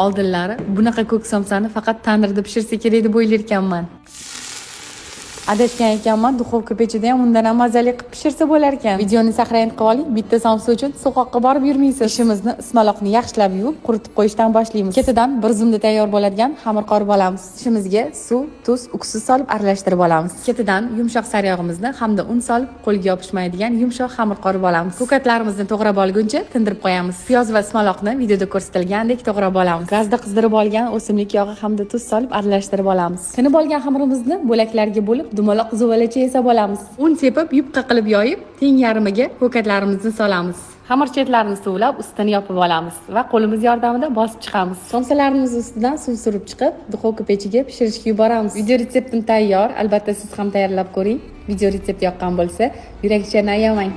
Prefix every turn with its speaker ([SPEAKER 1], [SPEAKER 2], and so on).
[SPEAKER 1] Oldinlari bunaqa ko'k somsani faqat tandirda pishirsa kerak deb o'ylar ekanman. Adashgan ekanman, duxovka pechida ham undan ham mazali qilib pishirsa bo'lar ekan. Videoni saqlanib qilib oling. Bitta somsa uchun so'qoqqa borib yurmaysiz. Ishimizni ismaloqni yaxshilab yuvib, quritib qo'yishdan boshlaymiz. Ketidan bir zumda tayyor bo'ladigan xamir qorib olamiz. Ishimizga suv, tuz, uksus solib aralashtirib olamiz. Ketidan yumshoq saryog'imizni hamda un solib, qo'lga yopishmaydigan yumshoq xamir qorib olamiz. Ko'katlarimizni to'g'rab olguncha tindirib qo'yamiz. Piyoz va ismaloqni videoda ko'rsatilgandek to'g'rab olamiz. Gazda qizdirib olgan o'simlik yog'i hamda tuz solib aralashtirib olamiz. Tinib olgan xamirimizni bo'laklarga bo'lib dumaloq zuvalacha yasab olamiz. Un sepib, yupqa qilib yoyib, teng yarmiga ko'katlarimizni solamiz. Xamir chetlarini suvlab, ustini yopib olamiz va qo'limiz yordamida bosib chiqamiz. Somsalarimiz ustidan suv surib chiqib, duxovka pechiga pishirishga yuboramiz. Video retseptim tayyor. Albatta siz ham tayyorlab ko'ring. Video retsept yoqqan bo'lsa, yurak-ichini ayamang.